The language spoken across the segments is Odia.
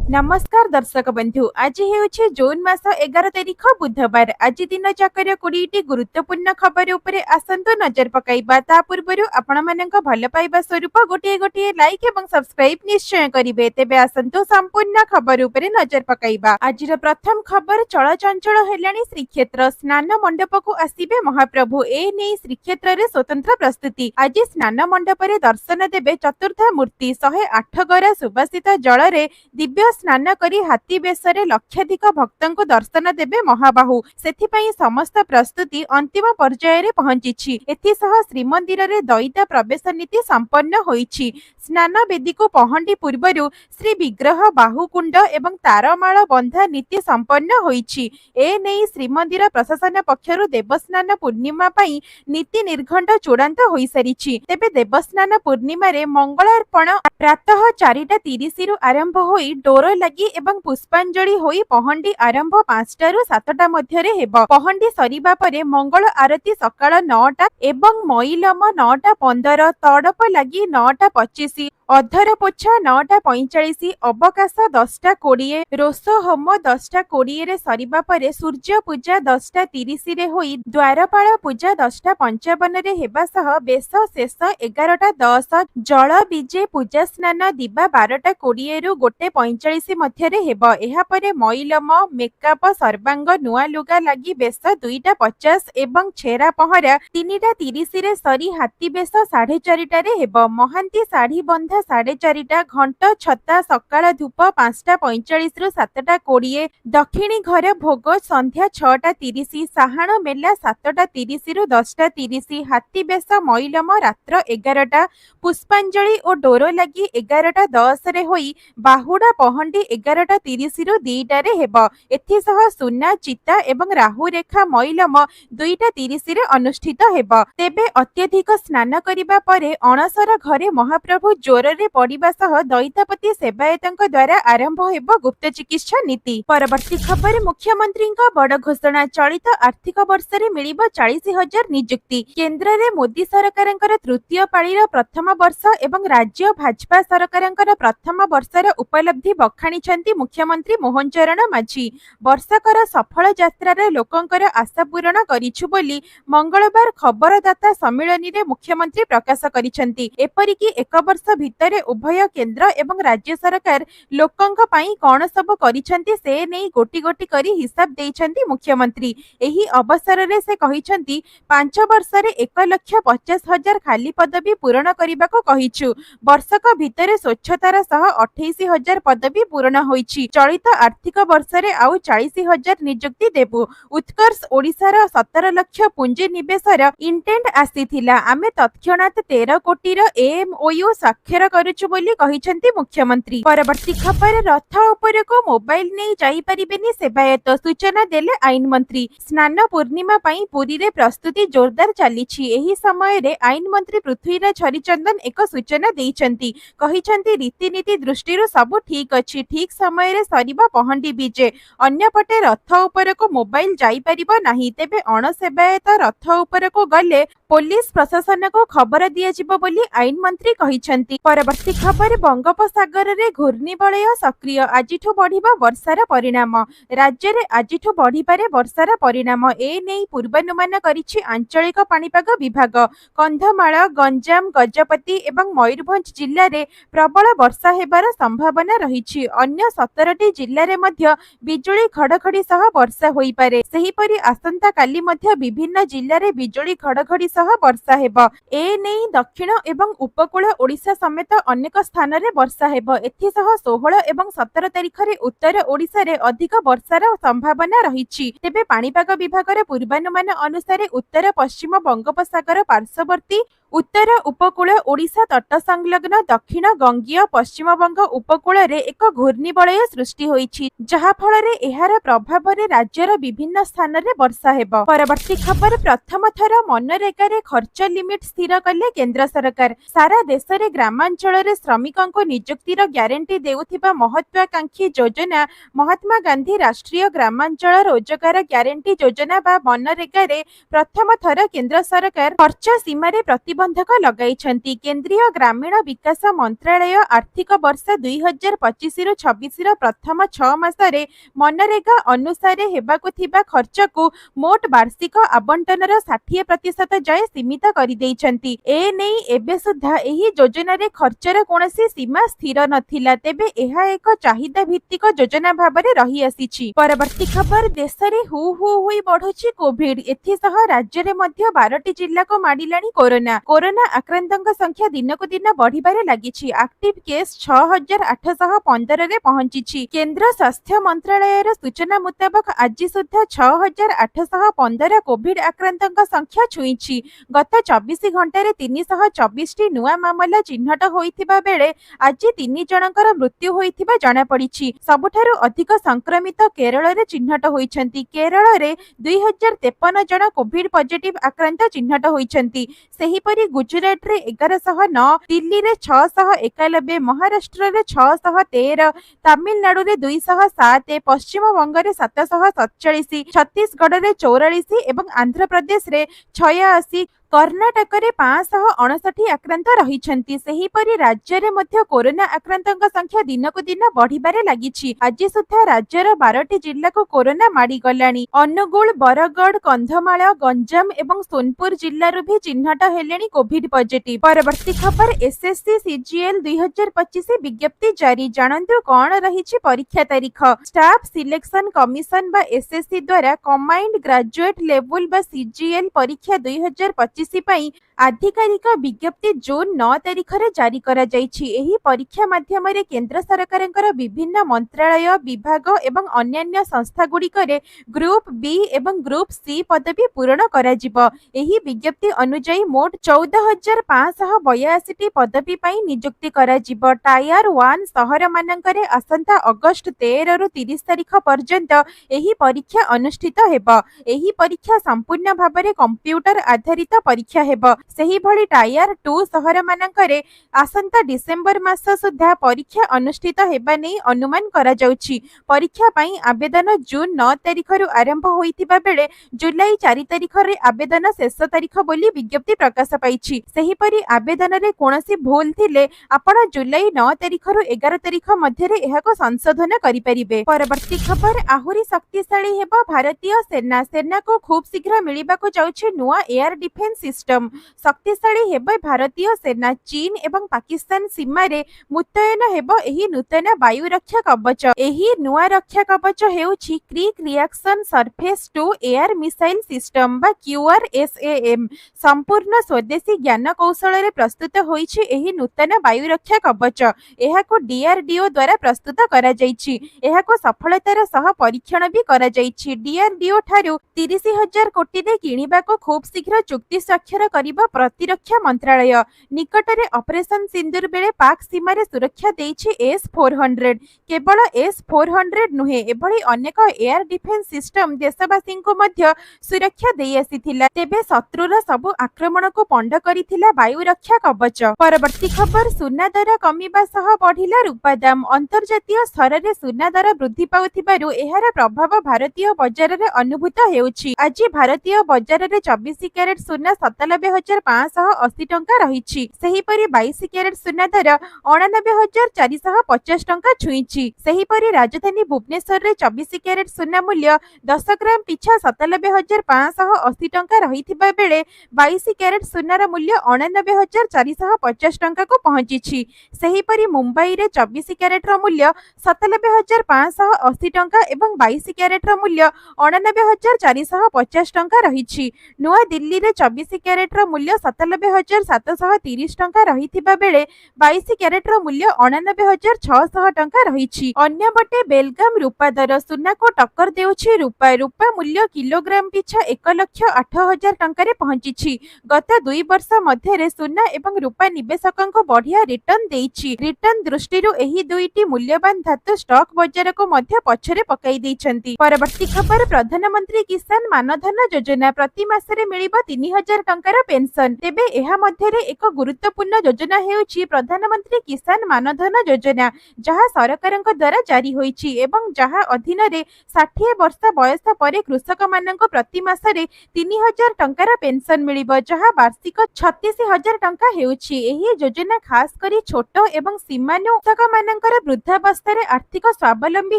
नमस्कार दर्शक बंधु आज हेउछि जून मास 11 तारिख बुधवार। आज दिन जाकर 20टी गुरुत्वपूर्ण खबर उपरे आसंतु नजर पकाइबा। ता पूर्वरु आपण मानक भल पाइबा स्वरूप गोटे गोटे लाइक एवं सब्सक्राइब निश्चय करिवे। तेबे आसंतु संपूर्ण खबर उपरे नजर पकाइबा। आजिर प्रथम खबर चलचंचल हेलाणी श्रीक्षेत्र स्नान मंडप को आसीबे महाप्रभु। ए नै श्रीक्षेत्र रे स्वतंत्र प्रस्तुति। आज स्नान मंडप रे दर्शन देबे चतुर्थ मूर्ति 108 गरा सुबासित जल रे दिव्य स्नान करी हाथी बेशरे लक्षाधिक भक्तଙ୍କୁ दर्शन देबे महाबाहु। सेथिपई समस्त प्रस्तुति अंतिम पर्याय रे पहुंचीछि। एथिसह श्रीमंदिर रे दैता प्रवेश नीति संपन्न होईछि। स्नान वेदी को पहंडी पूर्वरु श्री विग्रह बाहुकुंड एवं तारमाळ बंधा नीति संपन्न होईछि। ए नै श्रीमंदिर प्रशासन पक्षरु देवस्नान पूर्णिमा पई नीति निर्घंट चूड़ांत होई सारिछि। तेबे देवस्नान पूर्णिमा रे मंगलार्पण प्रातः 4:30 रु आरंभ होई डोर लगी एवं पुष्पांजलि होई पहंडी आरंभ 5टा रु 7टा मध्यरे हेबो। पहंडी सरीबा परे मंगल आरती सकाळ 9टा एवं मईलम 9:15, तड़प लगी 9:25, अधर पोछा 9:45, अवकाश 10:20, रोष होम 10:20 रे सरीबा परे सूर्य पूजा 10:30 रे होई द्वारपाल पूजा 10:55 रे हेबा सह बेश शेष 11:10, जल बीजे पूजा स्नान दिबा 12:20 रु 1:45 मध्यरे हेबो। एहा परे मईलम मेकअप सर्वांग नुआ लुगा लगी बेश 2:50 एवं छेरा पहरा 3:30 रे सरी हाथी बेश 4:30 रे हेबो। महांती साड़ी बंधा 4:30, घंट छता सकाळ धूप 5:45 रु 7:20, दक्षिणी घर भोग संध्या 6:30, साहाण मेला 7:30 रु 10:30, हाथी बेश मईलम रात्र 11टा, पुष्पांजलि और डोर लगी 11:10 रे होई बाहुडा पहंडी 11:30 रु 2टा रे हेबो। एथिसह सुना चिता एवं राहु रेखा मईलम 2:30 रे अनुष्ठित हेबो। तेबे अत्यधिक स्नान करिबा परे अणसर घरे महाप्रभु जोर रे पड़िबा सह दैतापति सेवायतଙ୍କ द्वारा आरंभ हेबो गुप्त चिकित्सा नीति। परवर्ती खबर मुख्यमंत्री बड़ घोषणा। चलित आर्थिक वर्ष रे मिलिबो 40,000 नियुक्ति। केंद्र रे मोदी सरकारंकर तृतीय पाळीर प्रथम वर्ष एवं राज्य भाजपा सरकारंकर प्रथम वर्षर उपलब्धि बखाणिछंती मुख्यमंत्री मोहन चरण माझी। वर्षकर सफल यात्रार लोकंकर आशा पूरण करिछु बोली मंगलवार खबरदाता सम्मेलन रे मुख्यमंत्री प्रकाश करिछंती। एपरिकी एक वर्ष भितरे उभय केंद्र एवं राज्य सरकार लोकंक पई कोन सब करिछंती से नै गोटी गोटी करी हिसाब देइछंती मुख्यमंत्री। एही अवसर रे से कहिछंती 5 वर्ष रे 1,50,000 खाली पदवी पूरण करिबाको कहिछु। वर्षक भितरे स्वच्छतार सह 28,000 पदवी पूरण होईछि। चलित आर्थिक वर्ष रे आउ 40,000 नियुक्ति देबु। उत्कर्ष ओडिसार 17 लाख पुंजी निवेशर इंटेंट आसीथिला। आमे तत्क्षणात 13 कोटीर एमओयू स्वाक्षर करूछु बोली कहिछंती मुख्यमंत्री। परवर्ती खबर रथ ऊपर को मोबाइल नै जाई परिबेनी सेवायत सूचना देले आईन मंत्री। स्नान पूर्णिमा पई पुरी रे प्रस्तुति जोरदार चलीछि। एही समय रे आईन मंत्री पृथ्वीराज हरिचंदन एक सूचना देइछंती। कहिछंती रीतिनीति दृष्टि सब ठीक अछि। ठीक समय रे सरीबा पहंडी बीजे। अन्य पटे रथ ऊपर को मोबाइल जाई परिबो नाही। तेबे अण सेवायत रथ ऊपर को गले पुलिस प्रशासन को खबर दिया जिवो बोली आईन मंत्री कहिछंती। परवर्ती खबर बंगोपसागर रे घूर्णिबलय सक्रिय। आजिठु बढ़िबा वर्षार परिणाम। राज्य रे आजिठु बढ़िबारे वर्षार परिणाम। ए नै पूर्वानुमान करिछि आंचलिक पाणीपाग विभाग। कंधमाल, गंजाम, गजपति एवं मयूरभंज जिल्ला रे प्रबल वर्षा हेबार संभावना रहिछि। अन्य 17टी जिल्ला रे मध्य बिजुली घड़घड़ी सह वर्षा होई पारे। सेही परि आसंता काली मध्य विभिन्न जिल्ला रे बिजुली घड़घड़ी सह वर्षा हेबो। ए नै दक्षिण एवं उपकूल ओडिशा समेत अनेक स्थान रे वर्षा हेबो। एथिसह 16 एवं 17 तारिख रे उत्तर ओडिशा रे अधिक वर्षार संभावना रहिछि। तेबे पाणीपाग विभाग रे पूर्वानुमान अनुसार उत्तर पश्चिम बंगोपसागर पार्श्ववर्ती उत्तर उपकूल ओडिशा तट संलग्न दक्षिण गंगीय पश्चिमबंग उपकूल रे एक घूर्णिबलय सृष्टि होईछि। जहा फल रे एहार प्रभाव रे राज्यर विभिन्न स्थान रे वर्षा हेबो। परवर्ती खबर प्रथम थर मनरेगा रे खर्च लिमिट स्थिर कले केंद्र सरकार। सारा देश रे ग्रामांचल रे श्रमिकंको नियुक्तिर ग्यारंटी देउथिबा महत्वाकांक्षी योजना महात्मा गांधी राष्ट्रीय ग्रामांचल रोजगार ग्यारंटी योजना बा मनरेगा रे प्रथम थर केंद्र सरकार खर्च सीमा रे प्रति ପ୍ରତିବନ୍ଧକ ଲଗାଇଛନ୍ତି। କେନ୍ଦ୍ରୀୟ ଗ୍ରାମୀଣ ବିକାଶ ମନ୍ତ୍ରାଳୟ ଆର୍ଥିକ ବର୍ଷ 2025-26 ପ୍ରଥମ 6 ମାସରେ ମନରେଗା ଅନୁସାରେ ହେବାକୁ ଥିବା ଖର୍ଚ୍ଚକୁ ମୋଟ ବାର୍ଷିକ ଆବଣ୍ଟନର 60% ଯାଏଁ ସୀମିତ କରିଦେଇଛନ୍ତି। ଏନେଇ ଏବେ ସୁଦ୍ଧା ଏହି ଯୋଜନାରେ ଖର୍ଚ୍ଚର କୌଣସି ସୀମା ସ୍ଥିର ନଥିଲା, ତେବେ ଏହା ଏକ ଚାହିଦା ଭିତ୍ତିକ ଯୋଜନା ଭାବରେ ରହିଆସିଛି। ପରବର୍ତ୍ତୀ ଖବର, ଦେଶରେ ହୁ ହୁ ହୋଇ ବଢୁଛି କୋଭିଡ। ଏଥିସହ ରାଜ୍ୟରେ ମଧ୍ୟ 12ଟି ଜିଲ୍ଲାକୁ ମାଡ଼ିଲାଣି କୋରୋନା। କୋରୋନା ଆକ୍ରାନ୍ତଙ୍କ ସଂଖ୍ୟା ଦିନକୁ ଦିନ ବଢିବାରେ ଲାଗିଛି। ଆକ୍ଟିଭ କେସ୍ 6,815ରେ ପହଞ୍ଚିଛି। କେନ୍ଦ୍ର ସ୍ୱାସ୍ଥ୍ୟ ମନ୍ତ୍ରାଳୟର ସୂଚନା ମୁତାବକ ଆଜି ସୁଦ୍ଧା 6,815 କୋଭିଡ ଆକ୍ରାନ୍ତଙ୍କ ସଂଖ୍ୟା ଛୁଇଁଛି। ଗତ 24 ଘଣ୍ଟାରେ 324ଟି ନୂଆ ମାମଲା ଚିହ୍ନଟ ହୋଇଥିବା ବେଳେ ଆଜି 3 ଜଣଙ୍କର ମୃତ୍ୟୁ ହୋଇଥିବା ଜଣାପଡ଼ିଛି। ସବୁଠାରୁ ଅଧିକ ସଂକ୍ରମିତ କେରଳରେ ଚିହ୍ନଟ ହୋଇଛନ୍ତି। କେରଳରେ 2053 ଜଣ କୋଭିଡ ପଜିଟିଭ ଆକ୍ରାନ୍ତ ଚିହ୍ନଟ ହୋଇଛନ୍ତି। ସେହିପରି ଗୁଜରାଟରେ 1109, ଦିଲ୍ଲୀରେ 691, ମହାରାଷ୍ଟ୍ରରେ 613, ତାମିଲନାଡୁରେ 207, ପଶ୍ଚିମବଙ୍ଗରେ 747, ଛତିଶଗଡ଼ରେ 44 ଏବଂ ଆନ୍ଧ୍ରପ୍ରଦେଶରେ 86, କର୍ଣ୍ଣାଟକରେ 559 ଆକ୍ରାନ୍ତ ରହିଛନ୍ତି। ସେହିପରି ରାଜ୍ୟରେ ମଧ୍ୟ କୋରୋନା ଆକ୍ରାନ୍ତଙ୍କ ସଂଖ୍ୟା ଦିନକୁ ଦିନ ବଢିବାରେ ଲାଗିଛି। ଆଜି ସୁଦ୍ଧା ରାଜ୍ୟର 12ଟି ଜିଲ୍ଲାକୁ କୋରୋନା ମାଡ଼ିଗଲାଣି। ଅନୁଗୁଳ, ବରଗଡ଼, କନ୍ଧମାଳ, ଗଞ୍ଜାମ ଏବଂ ସୋନପୁର ଜିଲ୍ଲାରୁ ବି ଚିହ୍ନଟ ହେଲେଣି କୋଭିଡ ପଜିଟିଭ। ପରବର୍ତ୍ତୀ ଖବର, ଏସଏସସି ସିଜିଏଲ 2025 ବିଜ୍ଞପ୍ତି ଜାରି। ଜାଣନ୍ତୁ କଣ ରହିଛି ପରୀକ୍ଷା ତାରିଖ। ଷ୍ଟାଫ ସିଲେକ୍ସନ କମିଶନ ବା ଏସଏସସି ଦ୍ୱାରା କମ୍ବାଇନ୍ଡ ଗ୍ରାଜୁଏଟ ଲେଭେଲ ବା ସିଜିଏଲ ପରୀକ୍ଷା 2025 ପାଇଁ ଆଧିକାରିକ ବିଜ୍ଞପ୍ତି ଜୁନ 9 ତାରିଖରେ ଜାରି କରାଯାଇଛି। ଏହି ପରୀକ୍ଷା ମାଧ୍ୟମରେ କେନ୍ଦ୍ର ସରକାରଙ୍କର ବିଭିନ୍ନ ମନ୍ତ୍ରାଳୟ, ବିଭାଗ ଏବଂ ଅନ୍ୟାନ୍ୟ ସଂସ୍ଥାଗୁଡ଼ିକରେ ଗ୍ରୁପ ବି ଏବଂ ଗ୍ରୁପ ସି ପଦବୀ ପୂରଣ କରାଯିବ। ଏହି ବିଜ୍ଞପ୍ତି ଅନୁଯାୟୀ ମୋଟ 14,582ଟି ପଦବୀ ପାଇଁ ନିଯୁକ୍ତି କରାଯିବ। ଟାୟାର 1 ସହରମାନଙ୍କରେ ଆସନ୍ତା ଅଗଷ୍ଟ 13ରୁ 30 ତାରିଖ ପର୍ଯ୍ୟନ୍ତ ଏହି ପରୀକ୍ଷା ଅନୁଷ୍ଠିତ ହେବ। ଏହି ପରୀକ୍ଷା ସମ୍ପୂର୍ଣ୍ଣ ଭାବରେ କମ୍ପ୍ୟୁଟର ଆଧାରିତ ପରୀକ୍ଷା ହେବ। ସେହିଭଳି ଟାୟାର 2 ସହରମାନଙ୍କରେ ଆସନ୍ତା ଡିସେମ୍ବର ମାସ ସୁଦ୍ଧା ପରୀକ୍ଷା ଅନୁଷ୍ଠିତ ହେବା ନେଇ ଅନୁମାନ କରାଯାଉଛି। ପରୀକ୍ଷା ପାଇଁ ଆବେଦନ ଜୁନ 9 ତାରିଖରୁ ଆରମ୍ଭ ହୋଇଥିବା ବେଳେ ଜୁଲାଇ 4 ତାରିଖରେ ଆବେଦନ ଶେଷ ତାରିଖ ବୋଲି ବିଜ୍ଞପ୍ତି ପ୍ରକାଶ ପାଇଛି। ସେହିପରି ଆବେଦନରେ କୌଣସି ଭୁଲ ଥିଲେ ଆପଣ ଜୁଲାଇ 9 ତାରିଖରୁ 11 ତାରିଖ ମଧ୍ୟରେ ଏହାକୁ ସଂଶୋଧନ କରିପାରିବେ। ପରବର୍ତ୍ତୀ ଖବର, ଆହୁରି ଶକ୍ତିଶାଳୀ ହେବ ଭାରତୀୟ ସେନା। ସେନାକୁ ଖୁବ୍ ଶୀଘ୍ର ମିଳିବାକୁ ଯାଉଛି ନୂଆ ଏୟାର ଡିଫେନ୍ସ ସିଷ୍ଟମ। ଶକ୍ତିଶାଳୀ ହେବ ଭାରତୀୟ ସେନା। ଚୀନ ଏବଂ ପାକିସ୍ତାନ ସୀମାରେ ମୁତୟନ ହେବ ଏହି ନୂତନ ବାୟୁ ରକ୍ଷା କବଚ। ଏହି ନୂଆ ରକ୍ଷା କବଚ ହେଉଛି quick reaction surface to air missile system ବା QRSAM। ସମ୍ପୂର୍ଣ୍ଣ ସ୍ୱଦେଶୀ ଜ୍ଞାନ କୌଶଳରେ ପ୍ରସ୍ତୁତ ହୋଇଛି ଏହି ନୂତନ ବାୟୁ ରକ୍ଷା କବଚ। ଏହାକୁ DRDO ଦ୍ୱାରା ପ୍ରସ୍ତୁତ କରାଯାଇଛି। ଏହାକୁ ସଫଳତାର ସହ ପରୀକ୍ଷଣ ବି କରାଯାଇଛି। DRDO ଠାରୁ 30,000 କୋଟିରେ କିଣିବାକୁ ଖୁବ୍ ଶୀଘ୍ର ଚୁକ୍ତି ସ୍ୱାକ୍ଷର କରିବ ପ୍ରତିରକ୍ଷା ମନ୍ତ୍ରାଳୟ। ନିକଟରେ ଅପରେସନ ସିନ୍ଦୁର ବେଳେ ପାକ୍ ସୀମାରେ ସୁରକ୍ଷା ଦେଇଛି S-400। କେବଳ S-400 ନୁହେଁ, ଏଭଳି ଅନେକ ଏୟାର ଡିଫେନ୍ସ ସିଷ୍ଟମ ଦେଶବାସୀଙ୍କୁ ମଧ୍ୟ ସୁରକ୍ଷା ଦେଇ ଆସିଥିଲା। ତେବେ ଶତ୍ରୁର ସବୁ ଆକ୍ରମଣକୁ ପଣ୍ଡ କରିଥିଲା ବାୟୁ ରକ୍ଷା କବଚ। ପରବର୍ତ୍ତୀ ଖବର, ସୁନା ଦର କମିବା ସହ ବଢିଲା ରୂପା ଦାମ। ଅନ୍ତର୍ଜାତୀୟ ସ୍ତରରେ ସୁନା ଦର ବୃଦ୍ଧି ପାଉଥିବାରୁ ଏହାର ପ୍ରଭାବ ଭାରତୀୟ ବଜାରରେ ଅନୁଭୂତ ହେଉଛି। ଆଜି ଭାରତୀୟ ବଜାରରେ 24 କ୍ୟାରେଟ ସୁନା 97,580 ଟଙ୍କା ରହିଛି। ସେହିପରି 22 କ୍ୟାରେଟ ସୁନା ଦର 89,450 ଟଙ୍କା ଛୁଇଁଛି। ସେହିପରି ରାଜଧାନୀ ଭୁବନେଶ୍ୱରରେ 24 କ୍ୟାରେଟ ସୁନା ମୂଲ୍ୟ 10 ଗ୍ରାମ ପିଛା 97,580 ଟଙ୍କା ରହିଥିବା ବେଳେ 22 କ୍ୟାରେଟ ସୁନାର ମୂଲ୍ୟ 89,450 ଟଙ୍କାକୁ ପହଞ୍ଚିଛି। ସେହିପରି ମୁମ୍ବାଇରେ 24 କ୍ୟାରେଟର ମୂଲ୍ୟ 97,580 ଟଙ୍କା ଏବଂ 22 କ୍ୟାରେଟର ମୂଲ୍ୟ 89,450 ଟଙ୍କା ରହିଛି। ନୂଆଦିଲ୍ଲୀରେ 24 କ୍ୟାରେଟର ମୂଲ୍ୟ 97,730 ଟଙ୍କା ରହିଥିବା ବେଳେ 22 କ୍ୟାରେଟର ମୂଲ୍ୟ 89,600 ଟଙ୍କା ରହିଛି। ଅନ୍ୟପଟେ ବେଲଗାମ ରୂପା ଦର ସୁନାକୁ ଟକ୍କର ଦେଉଛି ରୂପା। ରୂପା ମୂଲ୍ୟ କିଲୋଗ୍ରାମ ପିଛା 1,08,000 ଟଙ୍କାରେ ପହଞ୍ଚିଛି। ଗତ 2 ବର୍ଷ ମଧ୍ୟରେ ସୁନା ଏବଂ ରୂପା ନିବେଶକଙ୍କୁ ବଢିଆ ରିଟର୍ଣ୍ଣ ଦେଇଛି। ରିଟର୍ଣ୍ଣ ଦୃଷ୍ଟିରୁ ଏହି ଦୁଇଟି ମୂଲ୍ୟବାନ ଧାତୁ ଷ୍ଟକ୍ ବଜାରକୁ ମଧ୍ୟ ପଛରେ ପକାଇ ଦେଇଛନ୍ତି। ପରବର୍ତ୍ତୀ ଖବର, ପ୍ରଧାନମନ୍ତ୍ରୀ କିଷାନ ମାନଧନ ଯୋଜନା। ପ୍ରତି ମାସରେ ମିଳିବ 3,000 3000 ଟଙ୍କାର ପେନସନ। ତେବେ ଏହା ମଧ୍ୟରେ ଏକ ଗୁରୁତ୍ୱପୂର୍ଣ୍ଣ ଯୋଜନା ହେଉଛି ପ୍ରଧାନମନ୍ତ୍ରୀ କିଷାନ ମାନଧନ ଯୋଜନା, ଯାହା ସରକାରଙ୍କ ଦ୍ୱାରା ଜାରି ହୋଇଛି ଏବଂ ଯାହା ଅଧୀନରେ 60 ବର୍ଷ ବୟସ ପରେ କୃଷକମାନଙ୍କୁ ପ୍ରତି ମାସରେ 3000 ଟଙ୍କାର ପେନସନ ମିଳିବ, ଯାହା ବାର୍ଷିକ 36,000 ଟଙ୍କା ହେଉଛି। ଏହି ଯୋଜନା ଖାସ କରି ଛୋଟ ଏବଂ ସୀମାନ୍ୟ କୃଷକମାନଙ୍କର ବୃଦ୍ଧାବସ୍ଥାରେ ଆର୍ଥିକ ସ୍ୱାବଲମ୍ବୀ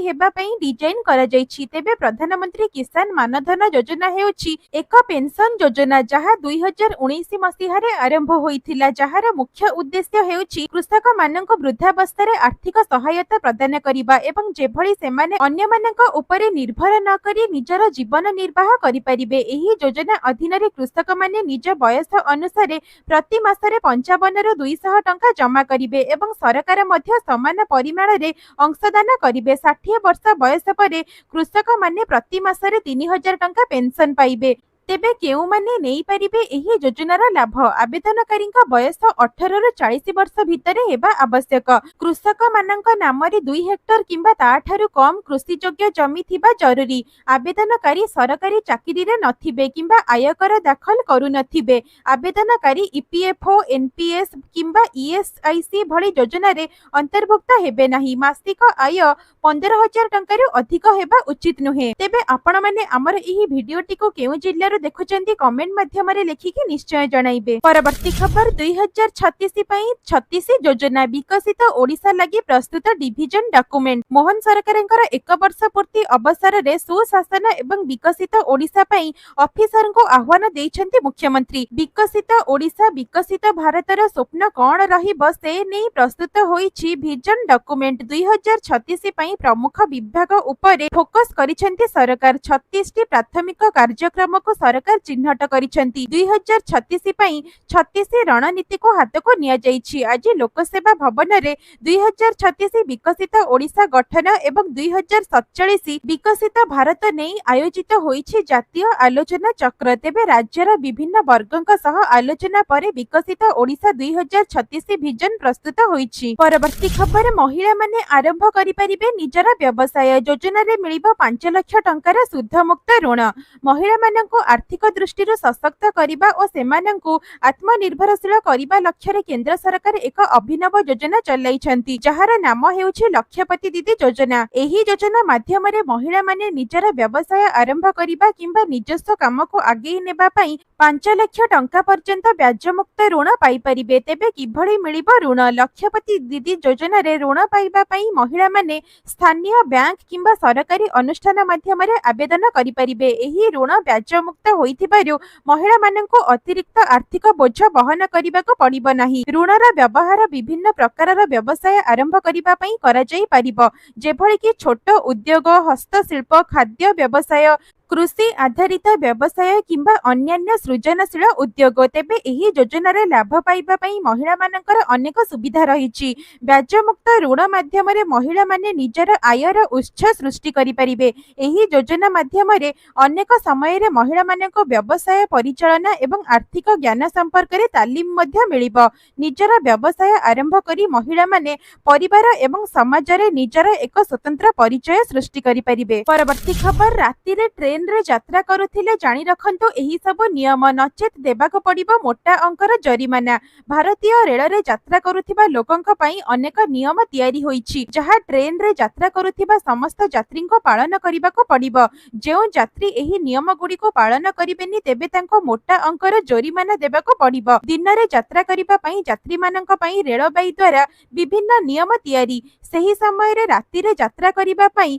ହେବା ପାଇଁ ଡିଜାଇନ କରାଯାଇଛି। ତେବେ ପ୍ରଧାନମନ୍ତ୍ରୀ କିଷାନ ମାନଧନ ଯୋଜନା ହେଉଛି ଏକ ପେନସନ ଯୋଜନା ଯାହା 2019 ମସିହାରେ ଆରମ୍ଭ ହୋଇଥିଲା, ଯାହାର ମୁଖ୍ୟ ଉଦ୍ଦେଶ୍ୟ ହେଉଛି କୃଷକମାନଙ୍କୁ ବୃଦ୍ଧାବସ୍ଥାରେ ଆର୍ଥିକ ସହାୟତା ପ୍ରଦାନ କରିବା ଏବଂ ଯେଭଳି ସେମାନେ ଅନ୍ୟମାନଙ୍କ ଉପରେ ନିର୍ଭର ନ କରି ନିଜର ଜୀବନ ନିର୍ବାହ କରିପାରିବେ। ଏହି ଯୋଜନା ଅଧୀନରେ କୃଷକମାନେ ନିଜ ବୟସ ଅନୁସାରେ ପ୍ରତି ମାସରେ 55ରୁ 200 ଟଙ୍କା ଜମା କରିବେ ଏବଂ ସରକାର ମଧ୍ୟ ସମାନ ପରିମାଣରେ ଅଂଶଦାନ କରିବେ। 60 ବର୍ଷ ବୟସ ପରେ କୃଷକମାନେ ପ୍ରତି ମାସରେ 3000 ଟଙ୍କା ପେନସନ ପାଇବେ। ତେବେ କେଉଁମାନେ ନେଇପାରିବେ ଏହି ଯୋଜନାର ଲାଭ? ଆବେଦନକାରୀଙ୍କ ବୟସ 18ରୁ 40 ବର୍ଷ ଭିତରେ ହେବା ଆବଶ୍ୟକ। କୃଷକମାନଙ୍କ ନାମରେ 2 ହେକ୍ଟର କିମ୍ବା ତାଠାରୁ କମ୍ କୃଷିଯୋଗ୍ୟ ଜମି ଥିବା ଜରୁରୀ। ଆବେଦନକାରୀ ସରକାରୀ ଚାକିରିରେ ନଥିବେ କିମ୍ବା ଆୟକର ଦାଖଲ କରୁନଥିବେ। ଆବେଦନକାରୀ ଇପିଏଫ୍ଓ, ଏନପିଏସ୍ କିମ୍ବା ଇଏସ୍ଆଇସି ଭଳି ଯୋଜନାରେ ଅନ୍ତର୍ଭୁକ୍ତ ହେବେ ନାହିଁ। ମାସିକ ଆୟ 15,000 ଟଙ୍କାରୁ ଅଧିକ ହେବା ଉଚିତ ନୁହେଁ। ତେବେ ଆପଣମାନେ ଆମର ଏହି ଭିଡିଓଟିକୁ କେଉଁ ଜିଲ୍ଲାରୁ ଦେଖୁଛନ୍ତି କମେଣ୍ଟ ମାଧ୍ୟମରେ ଲେଖିକି ନିଶ୍ଚୟ ଜଣାଇବେ। ପରବର୍ତ୍ତୀ ଖବର 2036 ପାଇଁ 36 ଯୋଜନା ବିକଶିତ ଓଡ଼ିଶା ଲାଗି ପ୍ରସ୍ତୁତ ଡିଭିଜନ ଡକୁମେଣ୍ଟ। ମୋହନ ସରକାରଙ୍କର 1 ବର୍ଷ ପୂର୍ତ୍ତି ଅବସରରେ ସୁଶାସନ ଏବଂ ବିକଶିତ ଓଡ଼ିଶା ପାଇଁ ଅଫିସରଙ୍କୁ ଆହ୍ୱାନ ଦେଇଛନ୍ତି ମୁଖ୍ୟମନ୍ତ୍ରୀ। ବିକଶିତ ଓଡ଼ିଶା ବିକଶିତ ଭାରତର ସ୍ୱପ୍ନ କଣ ରହିବ ସେ ନେଇ ପ୍ରସ୍ତୁତ ହୋଇଛି ଭିଜନ ଡକୁମେଣ୍ଟ। 2036 ପାଇଁ ପ୍ରମୁଖ ବିଭାଗ ଉପରେ ଫୋକସ କରିଛନ୍ତି ସରକାର। 36ଟି ପ୍ରାଥମିକ କାର୍ଯ୍ୟକ୍ରମକୁ ସରକାର ଚିହ୍ନଟ କରିଛନ୍ତି। 2036 ପାଇଁ 36 ରଣନୀତିକୁ ହାତକୁ ନିଆଯାଇଛି। ଆଜି ଲୋକସେବା ଭବନରେ 2036 ବିକଶିତ ଓଡ଼ିଶା ଗଠନ ଏବଂ 2047 ବିକଶିତ ଭାରତ ନେଇ ଆୟୋଜିତ ହୋଇଛି ଜାତୀୟ ଆଲୋଚନା ଚକ୍ର। ତେବେ ରାଜ୍ୟର ବିଭିନ୍ନ ବର୍ଗଙ୍କ ସହ ଆଲୋଚନା ପରେ ବିକଶିତ ଓଡ଼ିଶା 2036 ଭିଜନ ପ୍ରସ୍ତୁତ ହୋଇଛି। ପରବର୍ତ୍ତୀ ଖବର ମହିଳାମାନେ ଆରମ୍ଭ କରିପାରିବେ ନିଜର ବ୍ୟବସାୟ। ଯୋଜନାରେ ମିଳିବ 5 ଲକ୍ଷ ଟଙ୍କାର ସୁଧମୁକ୍ତ ଋଣ। ମହିଳାମାନଙ୍କୁ ଆର୍ଥିକ ଦୃଷ୍ଟିରୁ ସଶକ୍ତ କରିବା ଓ ସେମାନଙ୍କୁ ଆତ୍ମନିର୍ଭରଶୀଳ କରିବା ଲକ୍ଷ୍ୟରେ କେନ୍ଦ୍ର ସରକାର ଏକ ଅଭିନବ ଯୋଜନା ଚଲାଇଛନ୍ତି, ଯାହାର ନାମ ହେଉଛି ଲକ୍ଷପତି ଦିଦି ଯୋଜନା। ଏହି ଯୋଜନା ମାଧ୍ୟମରେ ମହିଳାମାନେ ନିଜର ବ୍ୟବସାୟ ଆରମ୍ଭ କରିବା କିମ୍ବା ନିଜସ୍ୱ କାମକୁ ଆଗେଇ ନେବା ପାଇଁ 5 ଲକ୍ଷ ଟଙ୍କା ପର୍ଯ୍ୟନ୍ତ ବ୍ୟାଜମୁକ୍ତ ଋଣ ପାଇପାରିବେ। ତେବେ କିଭଳି ମିଳିବ ଋଣ? ଲକ୍ଷପତି ଦିଦି ଯୋଜନାରେ ଋଣ ପାଇବା ପାଇଁ ମହିଳାମାନେ ସ୍ଥାନୀୟ ବ୍ୟାଙ୍କ କିମ୍ବା ସରକାରୀ ଅନୁଷ୍ଠାନ ମାଧ୍ୟମରେ ଆବେଦନ କରିପାରିବେ। ଏହି ଋଣ ବ୍ୟାଜମୁକ୍ତ ହୋଇଥିବାରୁ ମହିଳାମାନଙ୍କୁ ଅତିରିକ୍ତ ଆର୍ଥିକ ବୋଝ ବହନ କରିବାକୁ ପଡ଼ିବ ନାହିଁ। ଋଣର ବ୍ୟବହାର ବିଭିନ୍ନ ପ୍ରକାରର ବ୍ୟବସାୟ ଆରମ୍ଭ କରିବା ପାଇଁ କରାଯାଇପାରିବ, ଯେଭଳିକି ଛୋଟ ଉଦ୍ୟୋଗ, ହସ୍ତଶିଳ୍ପ, ଖାଦ୍ୟ ବ୍ୟବସାୟ, କୃଷି ଆଧାରିତ ବ୍ୟବସାୟ କିମ୍ବା ଅନ୍ୟାନ୍ୟ ସୃଜନଶୀଳ ଉଦ୍ୟୋଗ। ତେବେ ଏହି ଯୋଜନାରେ ଲାଭ ପାଇବା ପାଇଁ ମହିଳାମାନଙ୍କର ଅନେକ ସୁବିଧା ରହିଛି। ବ୍ୟାଜମୁକ୍ତ ଋଣ ମାଧ୍ୟମରେ ମହିଳାମାନେ ନିଜର ଆୟର ଉତ୍ସ ସୃଷ୍ଟି କରିପାରିବେ। ଏହି ଯୋଜନା ମାଧ୍ୟମରେ ଅନେକ ସମୟରେ ମହିଳାମାନଙ୍କୁ ବ୍ୟବସାୟ ପରିଚାଳନା ଏବଂ ଆର୍ଥିକ ଜ୍ଞାନ ସମ୍ପର୍କରେ ତାଲିମ ମଧ୍ୟ ମିଳିବ। ନିଜର ବ୍ୟବସାୟ ଆରମ୍ଭ କରି ମହିଳାମାନେ ପରିବାର ଏବଂ ସମାଜରେ ନିଜର ଏକ ସ୍ୱତନ୍ତ୍ର ପରିଚୟ ସୃଷ୍ଟି କରିପାରିବେ। ପରବର୍ତ୍ତୀ ଖବର ରାତିରେ ଟ୍ରେନରେ ଯାତ୍ରା କରୁଥିଲେ ଜାଣି ରଖନ୍ତୁ ଏହି ସବୁ ନିୟମ, ନଚେତ ଦେବାକୁ ପଡ଼ିବ ମୋଟା ଅଙ୍କର ଜରିମାନା। ଭାରତୀୟ ରେଳରେ ଯାତ୍ରା କରୁଥିବା ଲୋକଙ୍କ ପାଇଁ ଅନେକ ନିୟମ ତିଆରି ହୋଇଛି, ଯାହା ଟ୍ରେନରେ ଯାତ୍ରା କରୁଥିବା ସମସ୍ତ ଯାତ୍ରୀଙ୍କୁ ପାଳନ କରିବାକୁ ପଡ଼ିବ। ଯେଉଁ ଯାତ୍ରୀ ଏହି ନିୟମଗୁଡ଼ିକୁ ପାଳନ କରିବେନି ତେବେ ତାଙ୍କୁ ମୋଟା ଅଙ୍କର ଜୋରିମାନା ଦେବାକୁ ପଡ଼ିବ। ଦିନରେ ଯାତ୍ରା କରିବା ପାଇଁ ଯାତ୍ରୀମାନଙ୍କ ପାଇଁ ରେଳବାଇ ଦ୍ୱାରା ବିଭିନ୍ନ ନିୟମ ତିଆରି। ସେହି ସମୟରେ ରାତିରେ ଯାତ୍ରା କରିବା ପାଇଁ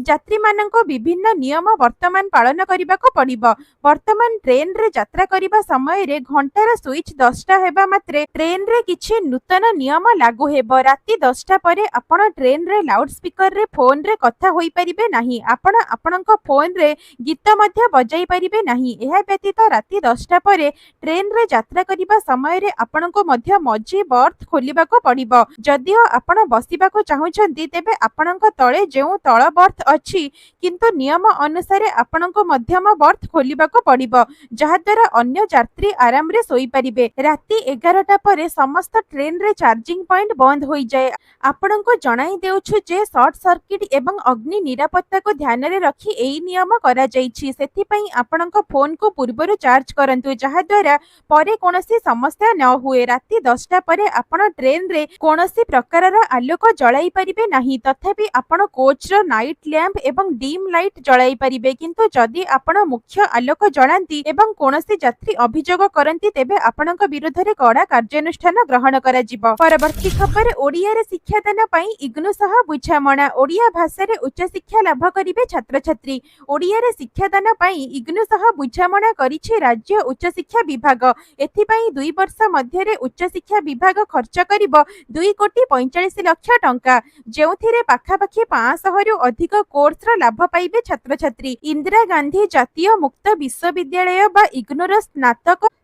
ଯାତ୍ରୀମାନଙ୍କୁ ବିଭିନ୍ନ ନିୟମ ବର୍ତ୍ତମାନ ପାଳନ କରିବାକୁ ପଡ଼ିବ। ବର୍ତ୍ତମାନ ଟ୍ରେନରେ ଯାତ୍ରା କରିବା ସମୟରେ ଘଣ୍ଟାର ସୁଇଚ୍ 10ଟା ହେବା ମାତ୍ରେ ଟ୍ରେନରେ କିଛି ନୂତନ ନିୟମ ଲାଗୁ ହେବ। ରାତି 10ଟା ପରେ ଆପଣ ଟ୍ରେନରେ ଲାଉଡ ସ୍ପିକରରେ ଫୋନରେ କଥା ହୋଇପାରିବେ ନାହିଁ। ଆପଣ ଆପଣଙ୍କ ଫୋନରେ ଗୀତ ମଧ୍ୟ ବଜାଇ ପାରିବେ ନାହିଁ। ଏହା ବ୍ୟତୀତ ରାତି 10ଟା ପରେ ଟ୍ରେନରେ ଯାତ୍ରା କରିବା ସମୟରେ ଆପଣଙ୍କୁ ମଧ୍ୟ ମଝି ବର୍ଥ ଖୋଲିବାକୁ ପଡ଼ିବ। ଯଦିଓ ଆପଣ ବସିବାକୁ ଚାହୁଁଛନ୍ତି ତେବେ ଆପଣଙ୍କ ତଳେ ଯେଉଁ ତଳ ବର୍ଥ ଅଛି, କିନ୍ତୁ ନିୟମ ଅନୁସାରେ ଆପଣ आपणको मध्यम बर्थ खोलिबाको पड़िबो जहा द्वारा अन्य यात्री आराम रे सोई परिबे। राति 11टा परे समस्त ट्रेन रे चार्जिंग पॉइंट बंद होई जाए। आपणको जणाई देउछु जे शॉर्ट सर्किट एवं अग्नि निरापत्ता को ध्यान रे रखी एई नियम करा जाईछि। सेथि पई आपणको फोन को पूर्वरु चार्ज करंतु जहा द्वारा परे कोनोसी समस्या न हुए। राति 10टा परे आपण ट्रेन रे कोनोसी प्रकारर आलोक जळाई परिबे नाही। तथापि आपण कोच रो नाइट लैंप एवं डिम लाइट जळाई परिबे, किंतु जदि आपण मुख्य आलोक जळांती एवं कोनोसी यात्री अभियोग करंती तेबे आपणक विरुद्ध रे कड़ा कार्यानुष्ठान ग्रहण करा जिवो। परवर्ती खबर ओडिया रे शिक्षादान पई इग्नू सह बुझामणा। ओडिया भाषा रे उच्च शिक्षा लाभ करिवे छात्र छात्री। ओडिया रे शिक्षादान पई इग्नू सह बुझामणा करिछि राज्य उच्च शिक्षा विभाग। एथि पई 2 वर्ष मध्य रे उच्च शिक्षा विभाग खर्च करिवो 2,45,00,000 टंका, जेउथिरे पाखापाखी 500 रु अधिक कोर्स रो लाभ पाइबे छात्र छात्री। इंदिरा गांधी जातीय मुक्त विश्वविद्यालय बा इग्नूर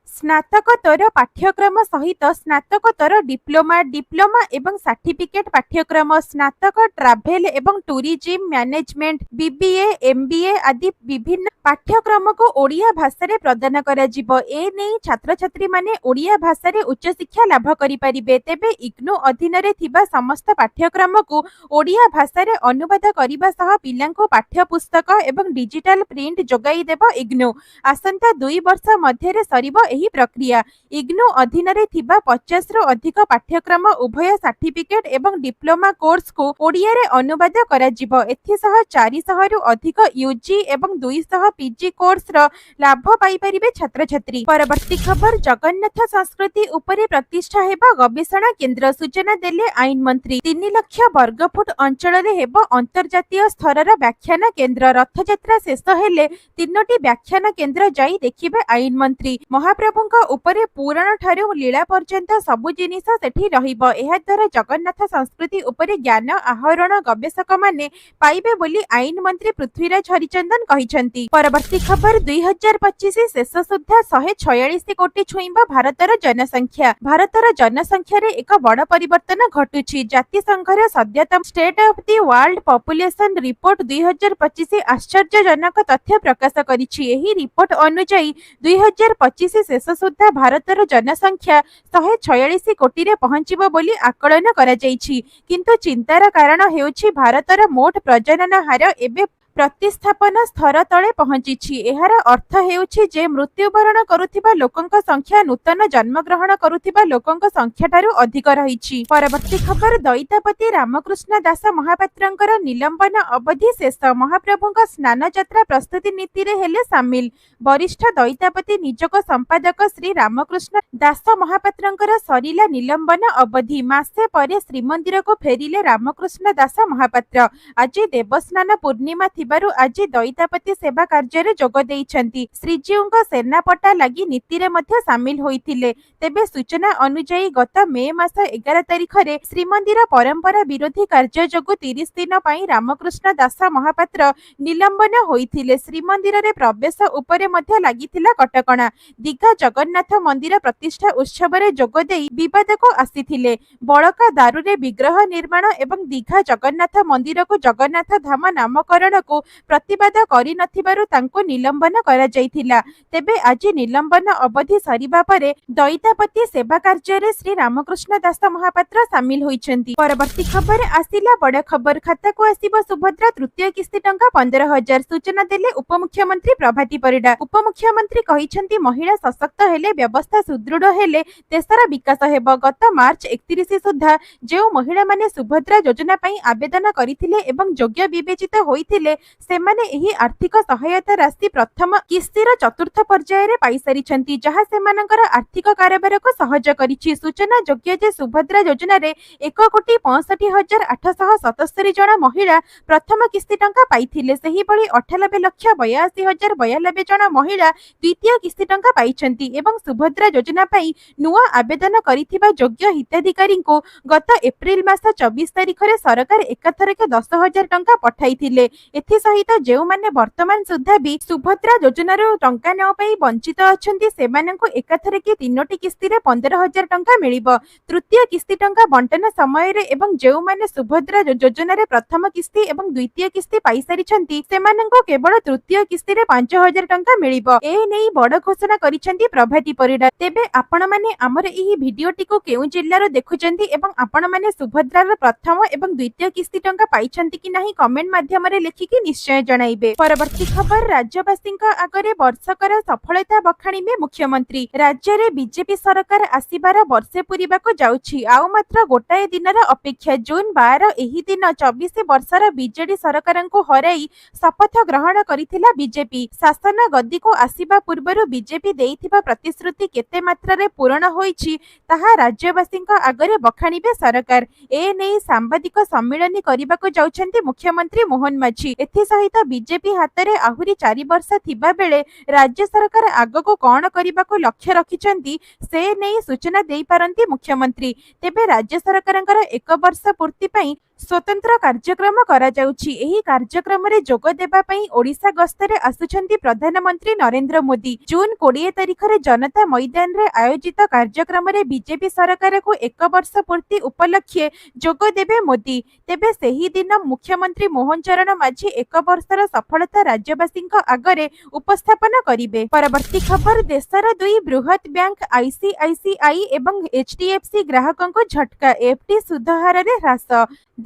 स्नातकोत्तर पाठ्यक्रम सहित स्नातकोत्तर डिप्लोमा डिप्लोमा एवं सर्टिफिकेट पाठ्यक्रम, स्नातक ट्रावेल एवं टूरिज्म मैनेजमेंट, बीबीए एमबीए आदि विभिन्न पाठ्यक्रम को ओडिया भाषा रे प्रदान करा जिवो। ए नै छात्र छात्री माने ओडिया भाषा रे उच्च शिक्षा लाभ करि परिबे। तेबे इग्नू अधीन रे थिबा समस्त पाठ्यक्रम को ओडिया भाषा रे अनुवाद करिबा सह पिलांको पाठ्य पुस्तक एवं डिजिटल प्रिंट जोगाई देबो इग्नू। आसंता 2 वर्ष मध्य रे सरिबो एही प्रक्रिया। इग्नू अधीन रे थिबा 50 रु अधिक पाठ्यक्रम उभय सर्टिफिकेट एवं डिप्लोमा कोर्स को ओडिया रे अनुवाद करा जिवो। एथि सह 400 रु अधिक यूजी एवं 200 पीजी कोर्स रो लाभ पाई परिबे छात्र छात्री। परवर्ती खबर जगन्नाथ संस्कृति उपरे प्रतिष्ठा हेबा गवेषणा केन्द्र। सूचना देले आईन मंत्री। 3 लाख वर्ग फुट अंचल रे हेबो अंतर्जातीय स्तरर व्याख्यान केन्द्र। रथयात्रा शेष हेले 3टी व्याख्यान केन्द्र जाई देखिबे आईन मंत्री। महाप्रभुंका उपरे पुराण ठारू लीला पर्यंत सबु जिनिस सेठी रहिबो। एहा द्वारा जगन्नाथ संस्कृति उपरे ज्ञान आहरण गवेषक माने पाइबे बोली आईन मंत्री पृथ्वीराज हरिचंदन कहिसंती। परवर्ती खबर 2025 शेष सुद्धा 146 कोटी छुईबो भारतर जनसंख्या। भारतर जनसंख्या रे एक बड़ परिवर्तन घटुछि। जातिसंघर सद्यतम state of the world population report 2025 आश्चर्यजनक तथ्य प्रकाश करिछि। एही रिपोर्ट अनुसार 2025 शेष सुद्धा भारतर जनसंख्या 146 कोटी रे पहुंचिबो बोली आकलन करा जाइछि। किंतु चिंतार कारण हेउछि भारतर मोट प्रजनन हार एबे प्रतिस्थापन स्तर तले पहुंची। एहार अर्थ हेउछि जे मृत्युवरण करुथिबा लोकंक संख्या नूतन जन्मग्रहण करुथिबा लोकंक संख्या ठारू अधिक रहिछि। परवर्ती खबर दैतापति रामकृष्ण दास महापात्रंकर निलंबन अवधि शेष। महाप्रभुंक स्नान यात्रा प्रस्तुति नीति रे हेले सामिल। वरिष्ठ दैतापति निजोग संपादक श्री रामकृष्ण दास महापात्रंकर सरिला निलंबन अवधि। मासे परे श्रीमंदिर को फेरिले रामकृष्ण दास महापात्र। आज देवस्नान पूर्णिमा थिबारु आज दैतापति सेवा कार्य रे जोग देइछंती। श्रीजीउंक सेनापटा लागि नीति रे मध्य सामिल होइथिले। तेबे सूचना अनुसार गत मे मास 11 तारिख रे श्रीमंदिर परंपरा विरोधी कार्य जोगु 30 दिन पई रामकृष्ण दास महापात्र निलंबन होइथिले। श्रीमंदिर रे प्रवेश उपरे मध्य लागिथिला कटकणा। दीघा जगन्नाथ मंदिर प्रतिष्ठा उत्सव रे जोग देई विवाद को आसीथिले। बळका दारु रे विग्रह निर्माण एवं दीघा जगन्नाथ मंदिर को जगन्नाथ धाम नामकरण को प्रतिवाद करि नथिबारु तांको निलंबन करा जाइथिला। तेबे आज निलंबन अवधि सरिबा परे दैतापति सेवा कार्य रे श्री रामकृष्ण दास महापात्र सामिल होइछंती। परवर्ती खबर आसिला बड़ खबर। खाता को आसीबो सुभद्रा तृतीय किस्ती टंका 15,000। सूचना देले उपमुख्यमंत्री प्रभाती परिडा। उपमुख्यमंत्री कहिछंती महिला सशक्त हेले व्यवस्था सुदृढ़ हेले देशर विकास हेबो। गत मार्च 31 सुद्धा जेउ महिला माने सुभद्रा योजना पई आवेदन करिथिले एवं योग्य विवेचित होइथिले सेमाने एही आर्थिक सहायता राशि प्रथम किस्तीर चतुर्थ पर्याय रे पाई सारिछंती, जहा सेमानकर आर्थिक कारोबार को सहज करिछि। सूचना योग्य जे सुभद्रा योजना रे 1,65,877 जन महिला प्रथम किस्ती टंका पाइथिले। सेही बळी 98,82,092 जन महिला द्वितीय किस्ती टंका पाइछंती एवं सुभद्रा योजना पई नुआ आवेदन करिथिबा योग्य हिताधिकारी को गत एप्रिल मास 24 तारिख रे सरकार एकाथरके 10,000 टंका पठाइथिले। ଏଥିସହିତ ଯେଉଁମାନେ ବର୍ତ୍ତମାନ ସୁଦ୍ଧା ବି ସୁଭଦ୍ରା ଯୋଜନାରୁ ଟଙ୍କା ନ ପାଇ ବଞ୍ଚିତ ଅଛନ୍ତି ସେମାନଙ୍କୁ ଏକାଥରକେ 3ଟି କିସ୍ତିରେ 15,000 ଟଙ୍କା ମିଳିବ। ତୃତୀୟ କିସ୍ତି ଟଙ୍କା ବଣ୍ଟନ ସମୟରେ ଏବଂ ଯେଉଁମାନେ ସୁଭଦ୍ରା ଯୋଜନାରେ ପ୍ରଥମ କିସ୍ତି ଏବଂ ଦ୍ୱିତୀୟ କିସ୍ତି ପାଇସାରିଛନ୍ତି ସେମାନଙ୍କୁ କେବଳ ତୃତୀୟ କିସ୍ତିରେ 5,000 ଟଙ୍କା ମିଳିବ। ଏ ନେଇ ବଡ଼ ଘୋଷଣା କରିଛନ୍ତି ପ୍ରଭାତୀ ପରିଡ଼ା। ତେବେ ଆପଣମାନେ ଆମର ଏହି ଭିଡିଓଟିକୁ କେଉଁ ଜିଲ୍ଲାରୁ ଦେଖୁଛନ୍ତି ଏବଂ ଆପଣମାନେ ସୁଭଦ୍ରାର ପ୍ରଥମ ଏବଂ ଦ୍ୱିତୀୟ କିସ୍ତି ଟଙ୍କା ପାଇଛନ୍ତି କି ନାହିଁ କମେଣ୍ଟ ମାଧ୍ୟମରେ ଲେଖିକି ନିଶ୍ଚୟ ଜଣାଇବେ। ପରବର୍ତ୍ତୀ ଖବର, ରାଜ୍ୟବାସୀଙ୍କ ଆଗରେ ବର୍ଷକର ସଫଳତା ବଖାଣିବେ ମୁଖ୍ୟମନ୍ତ୍ରୀ। ରାଜ୍ୟରେ ବିଜେପି ସରକାର ଆସିବାର ବର୍ଷେ ପୂରିବାକୁ ଯାଉଛି। ଆଉ ମାତ୍ର ଗୋଟାଏ ଦିନର ଅପେକ୍ଷା। ଜୁନ 12 ଏହି ଦିନ 24 ବର୍ଷର ବିଜେଡି ସରକାରଙ୍କୁ ହରାଇ ଶପଥ ଗ୍ରହଣ କରିଥିଲା ବିଜେପି। ଶାସନ ଗଦିକୁ ଆସିବା ପୂର୍ବରୁ ବିଜେପି ଦେଇଥିବା ପ୍ରତିଶ୍ରୁତି କେତେ ମାତ୍ରାରେ ପୂରଣ ହୋଇଛି ତାହା ରାଜ୍ୟବାସୀଙ୍କ ଆଗରେ ବଖାଣିବେ ସରକାର। ଏ ନେଇ ସାମ୍ବାଦିକ ସମ୍ମିଳନୀ କରିବାକୁ ଯାଉଛନ୍ତି ମୁଖ୍ୟମନ୍ତ୍ରୀ ମୋହନ ମାଝୀ। ଏଥିସହିତ ବିଜେପି ହାତରେ ଆହୁରି 4 ବର୍ଷ ଥିବା ବେଳେ ରାଜ୍ୟ ସରକାର ଆଗକୁ କଣ କରିବାକୁ ଲକ୍ଷ୍ୟ ରଖିଛନ୍ତି ସେ ନେଇ ସୂଚନା ଦେଇପାରନ୍ତି ମୁଖ୍ୟମନ୍ତ୍ରୀ। ତେବେ ରାଜ୍ୟ ସରକାରଙ୍କର 1 ବର୍ଷ ପୂର୍ତ୍ତି ପାଇଁ ସ୍ୱତନ୍ତ୍ର କାର୍ଯ୍ୟକ୍ରମ କରାଯାଉଛି। ଏହି କାର୍ଯ୍ୟକ୍ରମରେ ଯୋଗ ଦେବା ପାଇଁ ଓଡ଼ିଶା ଗସ୍ତରେ ଆସୁଛନ୍ତି ପ୍ରଧାନମନ୍ତ୍ରୀ ନରେନ୍ଦ୍ର ମୋଦି। ଜୁନ 20 ତାରିଖରେ ଜନତା ମଇଦାନରେ ଆୟୋଜିତ କାର୍ଯ୍ୟକ୍ରମରେ ବିଜେପି ସରକାରକୁ 1 ବର୍ଷ ପୂର୍ତ୍ତି ଉପଲକ୍ଷେ ଯୋଗ ଦେବେ ମୋଦି। ତେବେ ସେହି ଦିନ ମୁଖ୍ୟମନ୍ତ୍ରୀ ମୋହନ ଚରଣ ମାଝୀ 1 ବର୍ଷର ସଫଳତା ରାଜ୍ୟବାସୀଙ୍କ ଆଗରେ ଉପସ୍ଥାପନ କରିବେ। ପରବର୍ତ୍ତୀ ଖବର, ଦେଶର 2 ବୃହତ ବ୍ୟାଙ୍କ ଆଇସିଆଇସିଆଇ ଏବଂ ଏଚଡିଏଫସି ଗ୍ରାହକଙ୍କୁ ଝଟକା। ଏଫଡି ସୁଧ ହାରରେ ହ୍ରାସ।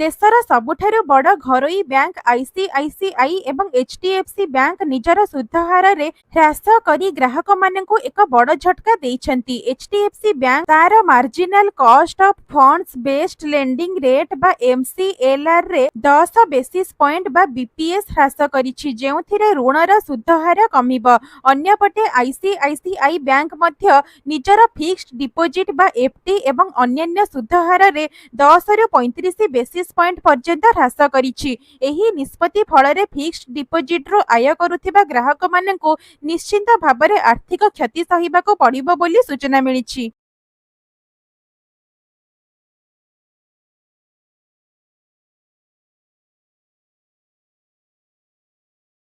ଦେଶର ସବୁଠାରୁ ବଡ଼ ଘରୋଇ ବ୍ୟାଙ୍କ ଆଇସିଆଇସିଆଇ ଏବଂ ଏଚଡିଏଫସି ବ୍ୟାଙ୍କ ନିଜର ସୁଧ ହାରରେ ହ୍ରାସ କରି ଗ୍ରାହକମାନଙ୍କୁ ଏକ ବଡ଼ ଝଟକା ଦେଇଛନ୍ତି। ଏଚଡିଏଫସି ବ୍ୟାଙ୍କ ତାର ମାର୍ଜିନାଲ କଷ୍ଟ of funds based lending rate ବା MCLR ରେ 10 ବେସିସ୍ ପଏଣ୍ଟ ବା ବିପିଏସ୍ ହ୍ରାସ କରିଛି, ଯେଉଁଥିରେ ଋଣର ସୁଧ ହାର କମିବ। ଅନ୍ୟପଟେ ଆଇସିଆଇସିଆଇ ବ୍ୟାଙ୍କ ମଧ୍ୟ ନିଜର ଫିକ୍ସଡ ଡିପୋଜିଟ ବା ଏଫଡି ଏବଂ ଅନ୍ୟାନ୍ୟ ସୁଧ ହାରରେ 10ରୁ 35 ବେସିସ୍ ପଏଣ୍ଟ ପର୍ଯ୍ୟନ୍ତ ହ୍ରାସ କରିଛି। ଏହି ନିଷ୍ପତ୍ତି ଫଳରେ ଫିକ୍ସଡ ଡିପୋଜିଟରୁ ଆୟ କରୁଥିବା ଗ୍ରାହକମାନଙ୍କୁ ନିଶ୍ଚିତ ଭାବରେ ଆର୍ଥିକ କ୍ଷତି ସହିବାକୁ ପଡ଼ିବ ବୋଲି ସୂଚନା ମିଳିଛି।